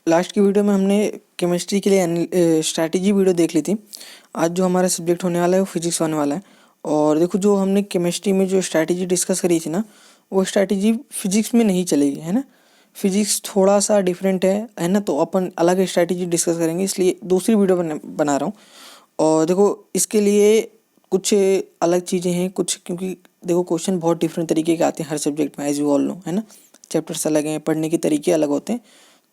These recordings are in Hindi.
लास्ट की वीडियो में हमने केमिस्ट्री के लिए स्ट्रैटेजी वीडियो देख ली थी। आज जो हमारा सब्जेक्ट होने वाला है वो फिजिक्स होने वाला है। और देखो, जो हमने केमिस्ट्री में जो स्ट्रैटेजी डिस्कस करी थी ना, वो स्ट्रैटेजी फिजिक्स में नहीं चलेगी, है ना। फिजिक्स थोड़ा सा डिफरेंट है ना। तो अपन अलग स्ट्रैटेजी डिस्कस करेंगे, इसलिए दूसरी वीडियो बना रहा हूँ। और देखो, इसके लिए कुछ अलग चीज़ें हैं कुछ, क्योंकि देखो क्वेश्चन बहुत डिफरेंट तरीके के आते हैं हर सब्जेक्ट में, एज यू ऑल नो, है ना। चैप्टर्स अलग हैं, पढ़ने के तरीके अलग होते हैं,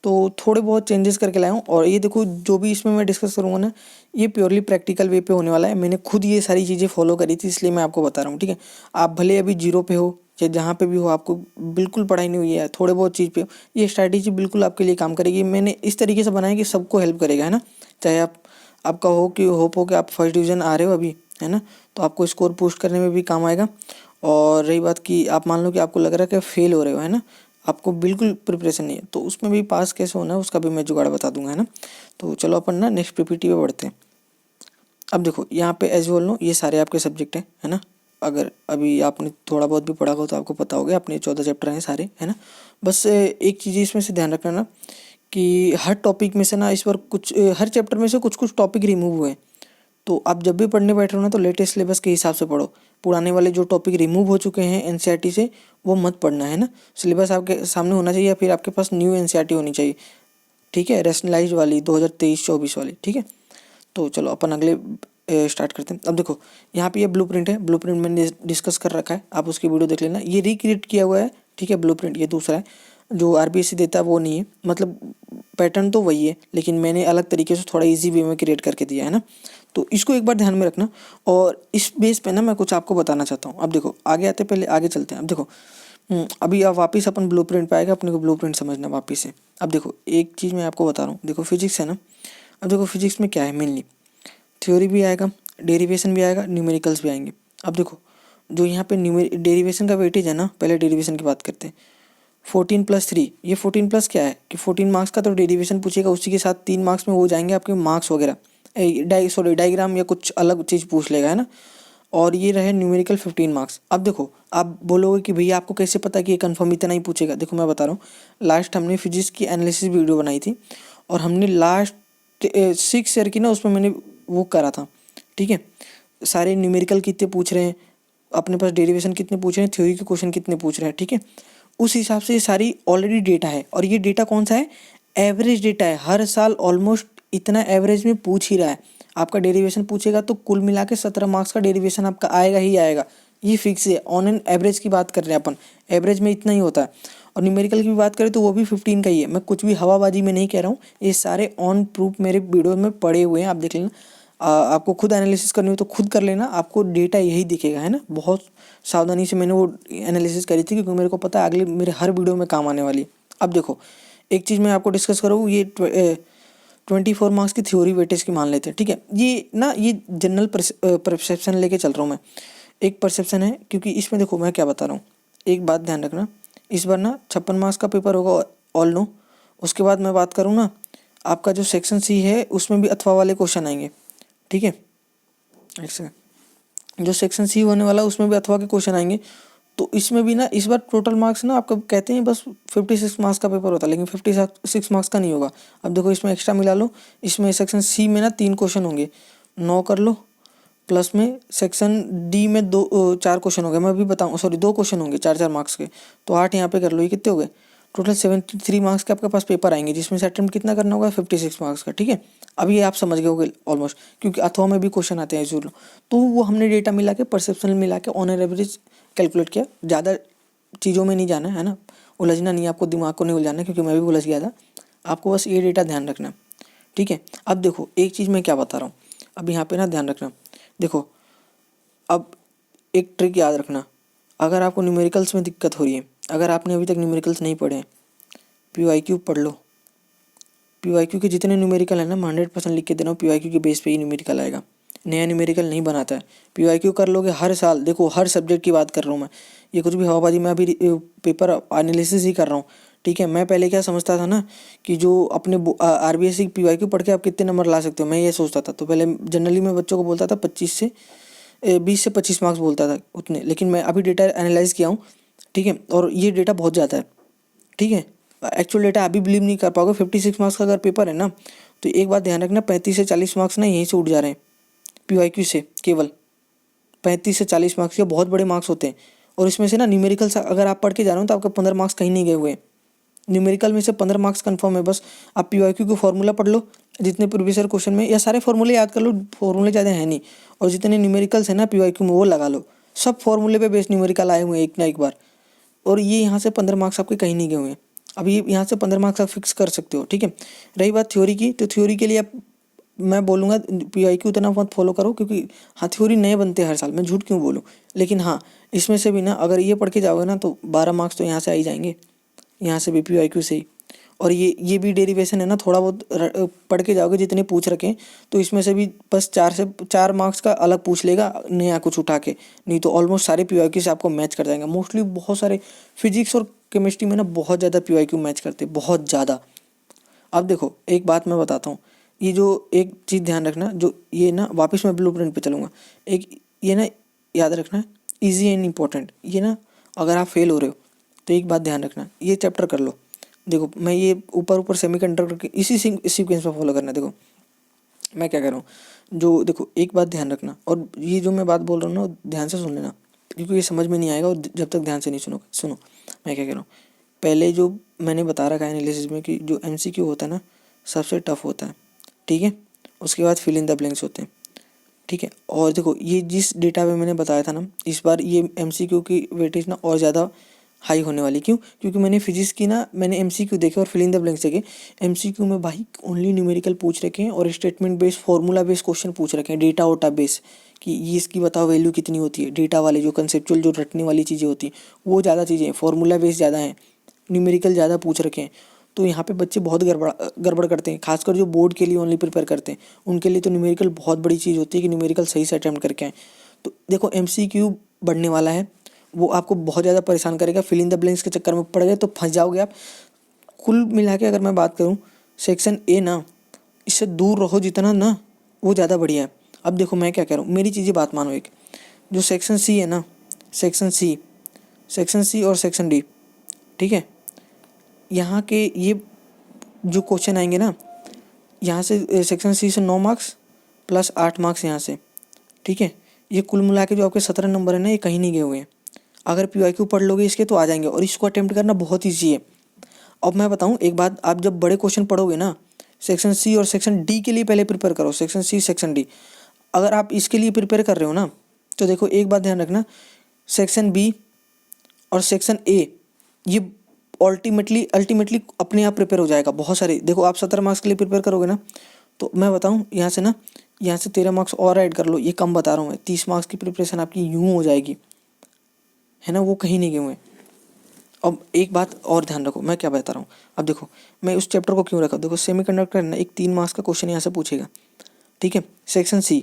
तो थोड़े बहुत चेंजेस करके लाया हूँ। और ये देखो, जो भी इसमें मैं डिस्कस करूँगा ना, ये प्योरली प्रैक्टिकल वे पे होने वाला है। मैंने खुद ये सारी चीज़ें फॉलो करी थी, इसलिए मैं आपको बता रहा हूँ, ठीक है। आप भले अभी जीरो पे हो या जहाँ पे भी हो, आपको बिल्कुल पढ़ाई नहीं हुई है, थोड़े बहुत चीज़ पे हो, ये स्ट्रैटेजी बिल्कुल आपके लिए काम करेगी। मैंने इस तरीके से बनाया कि सबको हेल्प करेगा, है ना। चाहे आपका होप हो कि आप फर्स्ट डिवीज़न आ रहे हो अभी, है ना, तो आपको स्कोर पुश करने में भी काम आएगा। और रही बात कि आप मान लो कि आपको लग रहा है कि फेल हो रहे हो, है ना, आपको बिल्कुल प्रिपरेशन नहीं है, तो उसमें भी पास कैसे होना है उसका भी मैं जुगाड़ बता दूंगा, है ना। तो चलो अपन ना नेक्स्ट पीपीटी पे बढ़ते हैं। अब देखो, यहाँ पे एज यूल नो ये सारे आपके सब्जेक्ट हैं, है ना। अगर अभी आपने थोड़ा बहुत भी पढ़ा हो तो आपको पता होगा, अपने 14 चैप्टर हैं सारे, है ना। बस एक चीज़ इसमें से ध्यान रखना ना, कि हर टॉपिक में से ना इस बार कुछ हर चैप्टर में से कुछ कुछ टॉपिक रिमूव हुए हैं। तो आप जब भी पढ़ने बैठ रहे हो ना, तो लेटेस्ट सिलेबस के हिसाब से पढ़ो। पुराने वाले जो टॉपिक रिमूव हो चुके हैं एनसीईआरटी से, वो मत पढ़ना, है ना। सिलेबस आपके सामने होना चाहिए, या फिर आपके पास न्यू एनसीईआरटी होनी चाहिए, ठीक है, रैशनलाइज्ड वाली 2023-24 वाली, ठीक है। तो चलो अपन अगले स्टार्ट करते हैं। अब देखो, यहाँ पे ये ब्लूप्रिंट है, ब्लूप्रिंट मैंने डिस्कस कर रखा है, आप उसकी वीडियो देख लेना। ये रिक्रिएट किया हुआ है, ठीक है, ब्लूप्रिंट ये दूसरा है। जो आरबीएससी देता है वो नहीं है, मतलब पैटर्न तो वही है, लेकिन मैंने अलग तरीके से थोड़ा इजी वे में क्रिएट करके दिया, है ना। तो इसको एक बार ध्यान में रखना। और इस बेस पे ना मैं कुछ आपको बताना चाहता हूँ। अब देखो, आगे आते पहले आगे चलते हैं। अब देखो, अभी आप वापस अपन ब्लूप्रिंट पे आएगा, अपने को ब्लूप्रिंट समझना वापस से। अब देखो, एक चीज़ मैं आपको बता रहा हूँ, देखो फिजिक्स है ना। अब देखो, फिजिक्स में क्या है, मेनली थ्योरी भी आएगा, डेरिवेशन भी आएगा, न्यूमेरिकल्स भी आएंगे। अब देखो, जो यहाँ पे डेरिवेशन का वेटेज है ना, पहले डेरिवेशन की बात करते हैं। 14+3, ये 14+ क्या है कि 14 मार्क्स का तो डेरिवेशन पूछेगा, उसी के साथ 3 मार्क्स में हो जाएंगे आपके मार्क्स वगैरह, डायग्राम या कुछ अलग चीज़ पूछ लेगा, है ना। और ये रहे न्यूमेरिकल 15 मार्क्स। अब देखो, आप बोलोगे कि भैया आपको कैसे पता कि ये कंफर्म इतना ही पूछेगा। देखो मैं बता रहा हूँ, लास्ट हमने फिजिक्स की एनालिसिस वीडियो बनाई थी, और हमने लास्ट 6 ईयर की ना, उसमें मैंने वो करा था, ठीक है। सारे न्यूमेरिकल कितने पूछ रहे हैं, अपने पास डेरिवेशन कितने पूछ रहे हैं, थ्योरी के क्वेश्चन कितने पूछ रहे हैं, ठीक है। उस हिसाब से ये सारी ऑलरेडी डेटा है। और ये डेटा कौन सा है, एवरेज डेटा है। हर साल ऑलमोस्ट इतना एवरेज में पूछ ही रहा है। आपका डेरिवेशन पूछेगा तो कुल मिला के 17 मार्क्स का डेरिवेशन आपका आएगा ही आएगा, ये फिक्स है। ऑन एन एवरेज की बात कर रहे हैं अपन, एवरेज में इतना ही होता है। और न्यूमेरिकल की भी बात करें तो वो भी 15 का ही है। मैं कुछ भी हवाबाजी में नहीं कह रहा हूँ, ये सारे ऑन प्रूफ मेरे वीडियो में पड़े हुए हैं, आप देख लेना। आपको खुद एनालिसिस करनी हो तो खुद कर लेना, आपको डेटा यही दिखेगा, है ना। बहुत सावधानी से मैंने वो एनालिसिस करी थी, क्योंकि मेरे को पता है अगले मेरे हर वीडियो में काम आने वाली है। अब देखो, एक चीज़ मैं आपको डिस्कस करूँ, ये 24 मार्क्स की थ्योरी वेटेज की मान लेते हैं, ठीक है। ये ना, ये जनरल परसेप्शन लेके चल रहा हूँ मैं, एक परसेप्शन है। क्योंकि इसमें देखो मैं क्या बता रहा हूँ, एक बात ध्यान रखना। इस बार ना 56 मार्क्स का पेपर होगा, ऑल नो। उसके बाद मैं बात करूँ ना, आपका जो सेक्शन सी है उसमें भी अथवा वाले क्वेश्चन आएंगे, ठीक है। एक सेकंड, जो सेक्शन सी होने वाला है उसमें भी अथवा के क्वेश्चन आएंगे। तो इसमें भी ना इस बार टोटल मार्क्स ना, आपका कहते हैं बस 56 मार्क्स का पेपर होता है, लेकिन 56 मार्क्स का नहीं होगा। अब देखो, इसमें एक्स्ट्रा मिला लो, इसमें सेक्शन सी में ना 3 क्वेश्चन होंगे, 9 कर लो। प्लस में सेक्शन डी में 4 क्वेश्चन हो गए, मैं अभी बताऊँ, सॉरी 2 क्वेश्चन होंगे 4-4 मार्क्स के, तो 8 यहाँ पे कर लो। ये कितने हो गए, टोटल 73 मार्क्स के आपके पास पेपर आएंगे, जिसमें से अटेम्प्ट कितना करना होगा, 56 मार्क्स का, ठीक है। अब ये आप समझ गए होगे ऑलमोस्ट, क्योंकि अथवा में भी क्वेश्चन आते हैं जरूर। तो वो हमने डेटा मिला के, परसेप्शन मिला के, ऑन एन एवरेज कैलकुलेट किया। ज़्यादा चीज़ों में नहीं जाना है ना, उलझना नहीं, आपको दिमाग को नहीं उलझाना, क्योंकि मैं भी उलझ गया था। आपको बस ये डेटा ध्यान रखना, ठीक है। अब देखो, एक चीज़ मैं क्या बता रहा हूँ, अब यहाँ पे ना ध्यान रखना। देखो, अब एक ट्रिक याद रखना, अगर आपको न्यूमेरिकल्स में दिक्कत हो रही है, अगर आपने अभी तक न्यूमेरिकल्स नहीं पढ़े हैं, पीवाईक्यू पढ़ लो। पीवाईक्यू के जितने न्यूमेरिकल है ना, मैं 100% लिख के दे रहा हूँ, पीवाईक्यू के बेस पे ही न्यूमेरिकल आएगा, नया न्यूमेरिकल नहीं बनाता है। पीवाईक्यू कर लोगे हर साल, देखो हर सब्जेक्ट की बात कर रहा हूँ मैं, ये कुछ भी हवाबाजी, मैं अभी पेपर एनालिसिस ही कर रहा हूँ, ठीक है। मैं पहले क्या समझता था ना, कि जो अपने आरबीएससी पीवाईक्यू पढ़ के आप कितने नंबर ला सकते हो, मैं ये सोचता था। तो पहले जनरली मैं बच्चों को बोलता था 20 से 25 मार्क्स बोलता था उतने, लेकिन मैं अभी डेटा एनालाइज किया हूँ, ठीक है, और ये डेटा बहुत ज़्यादा है, ठीक है। एक्चुअल डेटा अभी बिलीव नहीं कर पाओगे। 56 मार्क्स का अगर पेपर है ना, तो एक बात ध्यान रखना, 35 से 40 मार्क्स ना यहीं से उठ जा रहे हैं PYQ से। केवल 35 से 40 मार्क्स, ये बहुत बड़े मार्क्स होते हैं। और इसमें से ना न्यूमेरिकल अगर आप पढ़ के जा रहे हो तो आपका 15 मार्क्स कहीं नहीं गए हुए हैं। न्यूमेरिकल में से 15 मार्क्स कंफर्म है। बस आप PYQ को फॉर्मूला पढ़ लो, जितने प्रीवियस ईयर क्वेश्चन में, या सारे फॉर्मूले याद कर लो, फॉर्मूले ज़्यादा है नहीं। और जितने न्यूमेरिकल्स है ना PYQ में वो लगा लो, सब फॉर्मूले पे बेस्ड न्यूमेरिकल आए हुए हैं एक ना एक बार। और ये यहाँ से 15 मार्क्स आपके कहीं नहीं गए हुए हैं। अब ये यहाँ से 15 मार्क्स आप फिक्स कर सकते हो, ठीक है। रही बात थ्योरी की, तो थ्योरी के लिए आप, मैं बोलूँगा PYQ उतना मत फॉलो करो, क्योंकि हाँ थ्योरी नए बनते हैं हर साल, मैं झूठ क्यों बोलूँ। लेकिन हाँ, इसमें से भी ना अगर ये पढ़ के जाओगे ना तो 12 मार्क्स तो यहाँ से आ ही जाएंगे, यहाँ से भी PYQ से ही। और ये भी डेरिवेशन है ना, थोड़ा बहुत पढ़ के जाओगे, जितने पूछ रखे तो इसमें से भी बस 4 मार्क्स का अलग पूछ लेगा नया कुछ उठा के, नहीं तो ऑलमोस्ट सारे PYQ से आपको मैच कर जाएंगे। मोस्टली बहुत सारे फिजिक्स और केमिस्ट्री में ना बहुत ज़्यादा PYQ मैच करते हैं, बहुत ज़्यादा। अब देखो एक बात मैं बताता हूँ, ये जो एक चीज़ ध्यान रखना, जो ये ना वापस मैं ब्लूप्रिंट पे चलूँगा, एक ये ना याद रखना, इजी एंड इम्पोर्टेंट। ये ना अगर आप फेल हो रहे हो तो एक बात ध्यान रखना, ये चैप्टर कर लो। देखो मैं ये ऊपर सेमीकंडक्टर के इसी सीक्वेंस में फॉलो करना। देखो मैं क्या कर रहा हूँ, जो देखो एक बात ध्यान रखना, और ये जो मैं बात बोल रहा हूँ ना ध्यान से सुन लेना, क्योंकि ये समझ में नहीं आएगा और जब तक ध्यान से नहीं सुनो। सुनो मैं क्या कह रहा हूँ, पहले जो मैंने बता रखा है एनालिसिस में कि जो MCQ होता है ना सबसे टफ होता है, ठीक है। उसके बाद फिल इन द ब्लैंक्स होते हैं, ठीक है। और देखो ये जिस डेटा पे मैंने बताया था ना, इस बार ये MCQ की वेटेज ना और ज़्यादा हाई होने वाली। क्यों? क्योंकि मैंने फिजिक्स की ना, मैंने MCQ देखे और फिल इन द ब्लैंक्स देखे। MCQ में भाई ओनली न्यूमेरिकल पूछ रखे हैं और statement based formula based question पूछ रखे हैं, डेटा वोटा बेस, कि ये इसकी बताओ वैल्यू कितनी होती है। डेटा वाले जो कंसेप्चुअल जो रटने वाली चीज़ें होती हैं वो ज़्यादा चीज़ें हैं, फॉर्मूला बेस्ड ज़्यादा हैं, न्यूमेरिकल ज़्यादा पूछ रखे हैं। तो यहाँ पे बच्चे बहुत गड़बड़ करते हैं, खासकर जो बोर्ड के लिए ओनली प्रिपेयर करते हैं उनके लिए तो न्यूमेरिकल बहुत बड़ी चीज़ होती है कि न्यूमेरिकल सही से अटेम्प्ट करके आएँ। तो देखो MCQ बढ़ने वाला है, वो आपको बहुत ज़्यादा परेशान करेगा। फिल इन द ब्लैंक्स के चक्कर में पड़ गए तो फंस जाओगे आप। कुल मिला के अगर मैं बात करूँ, सेक्शन A ना, इससे दूर रहो जितना ना, वो ज़्यादा बढ़िया है। अब देखो मैं क्या कह रहा हूँ, मेरी चीज़ें बात मानो। एक जो सेक्शन C है ना, सेक्शन C और सेक्शन D, ठीक है, यहाँ के ये जो क्वेश्चन आएंगे ना, यहाँ से सेक्शन C से 9 मार्क्स प्लस 8 मार्क्स यहाँ से, ठीक है। ये कुल मिला के जो आपके 17 नंबर है ना, ये कहीं नहीं गए हुए हैं। अगर PYQ पढ़ लोगे इसके तो आ जाएंगे, और इसको अटेम्प्ट करना बहुत ईजी है। अब मैं बताऊँ एक बात, आप जब बड़े क्वेश्चन पढ़ोगे ना, सेक्शन C और सेक्शन D के लिए पहले प्रिपेयर करो, सेक्शन C सेक्शन D। अगर आप इसके लिए प्रिपेयर कर रहे हो ना, तो देखो एक बात ध्यान रखना, सेक्शन B और सेक्शन A ये अल्टीमेटली अपने आप प्रिपेयर हो जाएगा। बहुत सारे देखो, आप 17 मार्क्स के लिए प्रिपेयर करोगे ना, तो मैं बताऊँ यहाँ से ना, यहाँ से 13 मार्क्स और ऐड कर लो, ये कम बता रहा हूँ मैं, 30 मार्क्स की प्रिपरेशन आपकी यूँ हो जाएगी, है ना, वो कहीं नहीं गए हुए। अब एक बात और ध्यान रखो, मैं क्या बता रहा हूँ। अब देखो मैं उस चैप्टर को क्यों रखा, देखो सेमीकंडक्टर है ना, एक 3 मार्क्स का क्वेश्चन यहाँ से पूछेगा, ठीक है, सेक्शन C।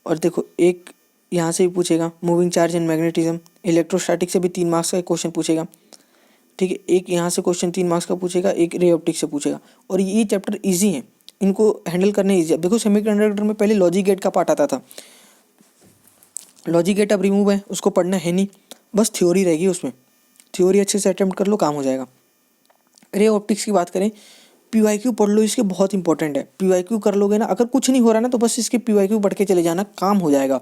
और देखो एक यहाँ से भी पूछेगा moving charge and magnetism, electrostatic से भी 3 मार्क्स का एक क्वेश्चन पूछेगा, ठीक है। एक यहाँ से क्वेश्चन 3 मार्क्स का पूछेगा, एक रे ऑप्टिक्स से पूछेगा। और ये चैप्टर ईजी है, इनको हैंडल करने ईजी है। देखो सेमीकंडक्टर में पहले लॉजिक गेट का पार्ट आता था, लॉजिक गेट अब रिमूव है, उसको पढ़ना है नहीं, बस थ्योरी रहेगी उसमें। थ्योरी अच्छे से अटेम्प्ट कर लो, काम हो जाएगा। रे ऑप्टिक्स की बात करें, PYQ पढ़ लो, इसके बहुत इंपॉर्टेंट है। PYQ कर लोगे ना, अगर कुछ नहीं हो रहा ना तो बस इसके PYQ पढ़ के चले जाना, काम हो जाएगा।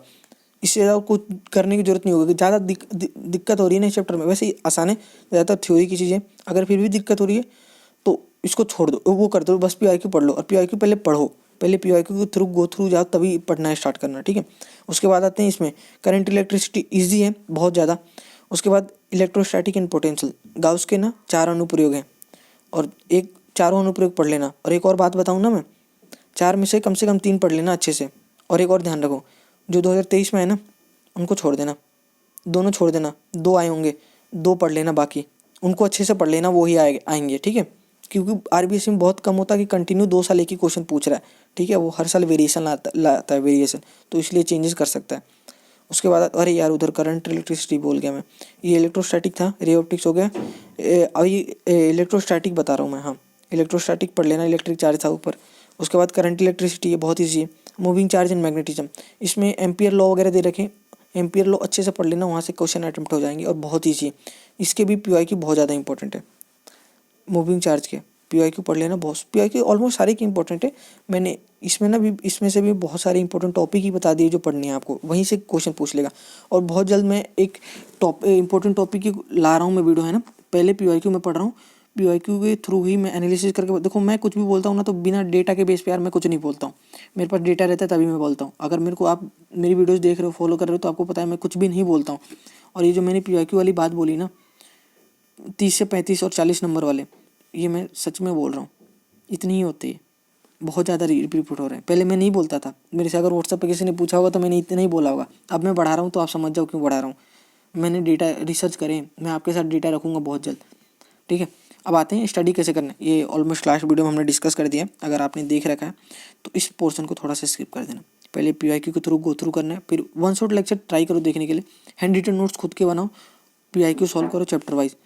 इससे ज़्यादा कुछ करने की जरूरत नहीं होगी। ज़्यादा दिक्कत हो रही है ना इस चैप्टर में, वैसे ही आसान है, ज़्यादातर थ्योरी की चीज़ें। अगर फिर भी दिक्कत हो रही है तो इसको छोड़ दो, वो कर दो, बस PYQ पढ़ लो। और PYQ पहले पढ़ो, पहले PYQ के थ्रू गो थ्रू जाओ, तभी पढ़ना स्टार्ट करना, ठीक है। उसके बाद आते हैं इसमें करंट इलेक्ट्रिसिटी, ईजी है बहुत ज़्यादा। उसके बाद इलेक्ट्रोस्टैटिक एंड पोटेंशियल, गाउस के ना 4 अनुप्रयोग हैं, और एक चारों अनुप्रयोग पढ़ लेना। और एक और बात बताऊँ ना मैं, 4 में से कम 3 पढ़ लेना अच्छे से। और एक और ध्यान रखो, जो 2023 में है ना उनको छोड़ देना, दोनों छोड़ देना, 2 आए होंगे, 2 पढ़ लेना, बाकी उनको अच्छे से पढ़ लेना, वो ही आएंगे, ठीक है। क्योंकि RBSC में बहुत कम होता है कि कंटिन्यू 2 साल एक ही क्वेश्चन पूछ रहा है, ठीक है। वो हर साल वेरिएशन लाता है वेरिएशन, तो इसलिए चेंजेस कर सकता है। उसके बाद अरे यार, उधर करंट इलेक्ट्रिसिटी बोल गया मैं, ये इलेक्ट्रोस्टैटिक था, रे ऑप्टिक्स हो गया। अब ये इलेक्ट्रोस्टैटिक बता रहा हूँ मैं, हाँ इलेक्ट्रोस्टैटिक पढ़ लेना, इलेक्ट्रिक चार्ज था ऊपर। उसके बाद करंट इलेक्ट्रिसिटी, ये बहुत ईजी है। मूविंग चार्ज एंड मैग्नेटिज्म, इसमें एम्पियर लॉ वगैरह दे रखे, एम्पियर लॉ अच्छे से पढ़ लेना, वहाँ से क्वेश्चन अटेम्प्ट हो जाएंगे और बहुत ईजी है। इसके भी PYQ बहुत ज़्यादा इंपॉर्टेंट है। मूविंग चार्ज के PYQ पढ़ लेना। बहुत PYQ ऑलमोस्ट सारे की इंपॉर्टेंट है। मैंने इसमें से भी बहुत सारे इंपॉर्टेंट टॉपिक ही बता दिए जो पढ़ने हैं आपको, वहीं से क्वेश्चन पूछ लेगा। और बहुत जल्द मैं एक इंपॉर्टेंट टॉपिक की ला रहा हूँ मैं वीडियो, है ना। पहले PYQ में पढ़ रहा हूँ, PYQ के थ्रू ही मैं एनालिसिस करके, देखो मैं कुछ भी बोलता हूँ ना तो बिना डेटा के बेस पे यार मैं कुछ नहीं बोलता हूँ। मेरे पास डेटा रहता है तभी मैं बोलता हूँ। अगर मेरे को आप मेरी वीडियोस देख रहे हो, फॉलो कर रहे हो, तो आपको पता है मैं कुछ भी नहीं बोलता हूँ। और ये जो मैंने PYQ वाली बात बोली ना, 30 से 35 और 40 नंबर वाले, ये मैं सच में बोल रहा हूँ, इतनी ही होती है। बहुत ज़्यादा रिपीट हो रहे हैं। पहले मैं नहीं बोलता था, मेरे से अगर व्हाट्सएप पे किसी ने पूछा होगा तो मैंने इतना ही बोला होगा। अब मैं बढ़ा रहा हूँ तो आप समझ जाओ क्यों बढ़ा रहा हूँ। मैंने डेटा रिसर्च करें, मैं आपके साथ डेटा रखूँगा बहुत जल्द, ठीक है। अब आते हैं स्टडी कैसे करना है। ये ऑलमोस्ट लास्ट वीडियो में हमने डिस्कस कर दिया। अगर आपने देख रखा है तो इस पोर्शन को थोड़ा सा स्किप कर देना। पहले PYQ के थ्रू गो थ्रू करना है, फिर वन शॉट लेक्चर ट्राई करो देखने के लिए। हैंड रिटन नोट्स खुद के बनाओ, PYQ सॉल्व करो चैप्टर वाइज।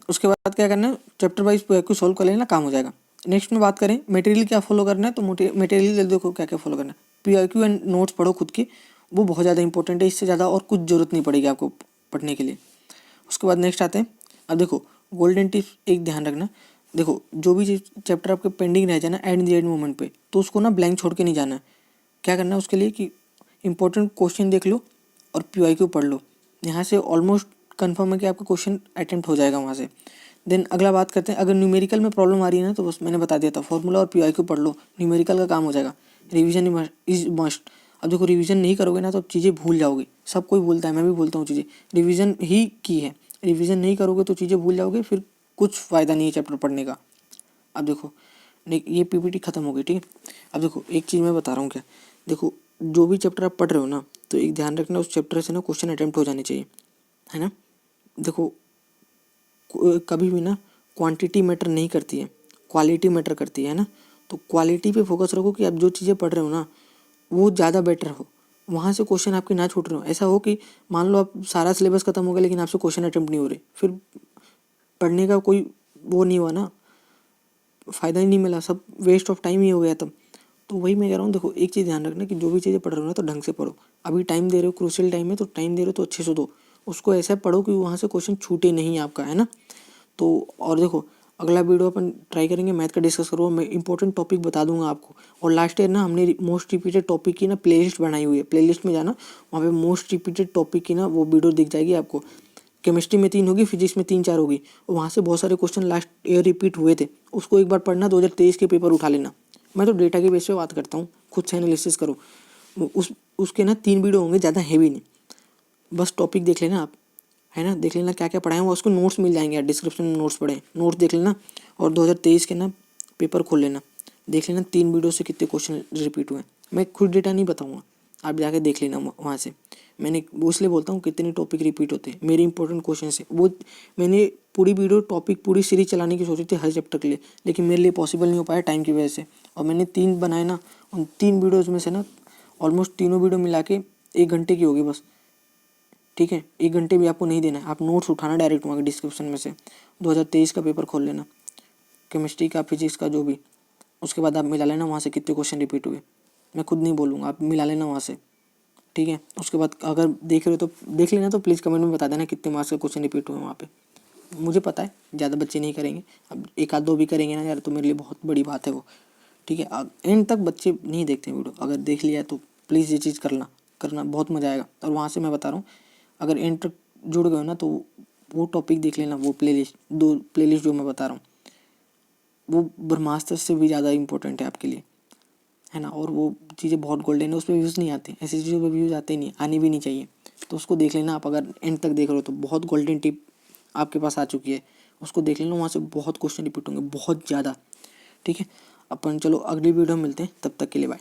उसके बाद क्या करना है, चैप्टर वाइज PYQ सॉल्व कर लेना, काम हो जाएगा। नेक्स्ट में बात करें मटेरियल क्या फॉलो करना है, तो मटेरियल देखो क्या क्या फॉलो करना है। PYQ एंड नोट्स पढ़ो खुद के, वो बहुत ज़्यादा इंपॉर्टेंट है। इससे ज़्यादा और कुछ जरूरत नहीं पड़ेगी आपको पढ़ने के लिए। उसके बाद नेक्स्ट आते हैं। अब देखो गोल्डन टिप्स एक ध्यान रखना, देखो जो भी चैप्टर आपके पेंडिंग रह जाए ना एट द एंड मोमेंट पे, तो उसको ना ब्लैंक छोड़ के नहीं जाना है। क्या करना है उसके लिए कि इंपॉर्टेंट क्वेश्चन देख लो और PYQ पढ़ लो। यहाँ से ऑलमोस्ट कंफर्म है कि आपका क्वेश्चन अटेम्प्ट हो जाएगा वहाँ से। देन अगला बात करते हैं, अगर न्यूमेरिकल में प्रॉब्लम आ रही है ना, तो बस मैंने बता दिया था, फॉर्मूला और PYQ पढ़ लो, न्यूमेरिकल का काम हो जाएगा। Revision is must. अब देखो रिवीजन नहीं करोगे ना तो चीज़ें भूल जाओगे। सब कोई बोलता है, मैं भी बोलता हूँ, चीज़ें रिवीजन ही की है। रिवीजन नहीं करोगे तो चीज़ें भूल जाओगे, फिर कुछ फ़ायदा नहीं है चैप्टर पढ़ने का। अब देखो ये PPT ख़त्म हो गई, ठीक है। अब देखो एक चीज़ मैं बता रहा हूँ क्या, देखो जो भी चैप्टर आप पढ़ रहे हो ना, तो एक ध्यान रखना उस चैप्टर से ना क्वेश्चन अटेम्प्ट हो जाने चाहिए, है ना। देखो कभी भी ना क्वांटिटी मैटर नहीं करती है, क्वालिटी मैटर करती है ना। तो क्वालिटी पे फोकस रखो कि आप जो चीज़ें पढ़ रहे हो ना वो ज़्यादा बेटर हो, वहाँ से क्वेश्चन आपके ना छूट रहे हो। ऐसा हो कि मान लो आप सारा सिलेबस खत्म हो गया लेकिन आपसे क्वेश्चन अटेम्प्ट नहीं हो रहे, फिर पढ़ने का कोई वो नहीं हुआ ना, फ़ायदा ही नहीं मिला, सब वेस्ट ऑफ टाइम ही हो गया तब। तो वही मैं कह रहा हूँ, देखो एक चीज़ ध्यान रखना कि जो भी चीज़ें पढ़ रहे हो ना तो ढंग से पढ़ो। अभी टाइम दे रहे हो, क्रूशियल टाइम है, तो टाइम दे रहे हो तो अच्छे से दो, उसको ऐसा पढ़ो कि वहाँ से क्वेश्चन छूटे नहीं आपका, है ना। तो और देखो अगला वीडियो अपन ट्राई करेंगे मैथ का डिस्कस करो, मैं इंपॉर्टेंट टॉपिक बता दूंगा आपको। और लास्ट ईयर ना हमने मोस्ट रिपीटेड टॉपिक की ना प्लेलिस्ट बनाई हुई है, प्लेलिस्ट में जाना, वहाँ पे मोस्ट रिपीटेड टॉपिक की ना वो वीडियो दिख जाएगी आपको। केमिस्ट्री में 3 होगी, फिजिक्स में 3-4 होगी, और वहाँ से बहुत सारे क्वेश्चन लास्ट ईयर रिपीट हुए थे, उसको एक बार पढ़ना, 2023 के पेपर उठा लेना। मैं तो डेटा के बेस पे बात करता हूँ, खुद से एनालिसिस करो। उसके ना 3 वीडियो होंगे, ज़्यादा हैवी नहीं, बस टॉपिक देख लेना आप, है ना। देख लेना क्या क्या पढ़ाए हुआ, उसको नोट्स मिल जाएंगे यार, डिस्क्रिप्शन में नोट्स पढ़े, नोट्स देख लेना। और 2023 के ना पेपर खोल लेना, देख लेना 3 वीडियो से कितने क्वेश्चन रिपीट हुए। मैं खुद डेटा नहीं बताऊँगा, आप जाके देख लेना वहाँ से। मैंने वो इसलिए बोलता हूँ कितने टॉपिक रिपीट होते हैं, मेरे इंपॉर्टेंट क्वेश्चन से। वो मैंने पूरी वीडियो टॉपिक पूरी सीरीज चलाने की सोची थी हर चैप्टर के लिए, लेकिन मेरे लिए पॉसिबल नहीं हो पाया टाइम की वजह से। और मैंने 3 बनाए ना, उन 3 वीडियोज़ में से ना ऑलमोस्ट तीनों वीडियो मिला के 1 घंटे की होगी बस, ठीक है। 1 घंटे भी आपको नहीं देना है, आप नोट्स उठाना डायरेक्ट वहाँ के डिस्क्रिप्शन में से। 2023 का पेपर खोल लेना, केमिस्ट्री का, फिजिक्स का, जो भी। उसके बाद आप मिला लेना वहाँ से कितने क्वेश्चन रिपीट हुए, मैं खुद नहीं बोलूँगा, आप मिला लेना वहाँ से, ठीक है। उसके बाद अगर देख रहे हो तो देख लेना, तो प्लीज़ कमेंट में बता देना कितने मार्क्स का क्वेश्चन रिपीट हुए वहाँ पे। मुझे पता है ज़्यादा बच्चे नहीं करेंगे, अब 1-2 भी करेंगे ना यार, तो मेरे लिए बहुत बड़ी बात है वो, ठीक है। एंड तक बच्चे नहीं देखते वीडियो, अगर देख लिया तो प्लीज़ ये चीज़ करना बहुत मज़ा आएगा। और वहाँ से मैं बता रहा हूँ, अगर एंड तक जुड़ गए ना तो वो टॉपिक देख लेना, वो प्लेलिस्ट, 2 प्लेलिस्ट जो मैं बता रहा हूँ, वो ब्रह्मास्त्र से भी ज़्यादा इंपॉर्टेंट है आपके लिए, है ना। और वो चीज़ें बहुत गोल्डन है, उस पर व्यूज़ नहीं आते, ऐसी चीज़ों पर व्यूज़ आते ही नहीं, आनी भी नहीं चाहिए। तो उसको देख लेना आप, अगर एंड तक देख रहे हो तो बहुत गोल्डन टिप आपके पास आ चुकी है, उसको देख लेना। वहाँ से बहुत क्वेश्चन रिपीट होंगे, बहुत ज़्यादा, ठीक है। अपन चलो अगली वीडियो में मिलते हैं, तब तक के लिए बाय।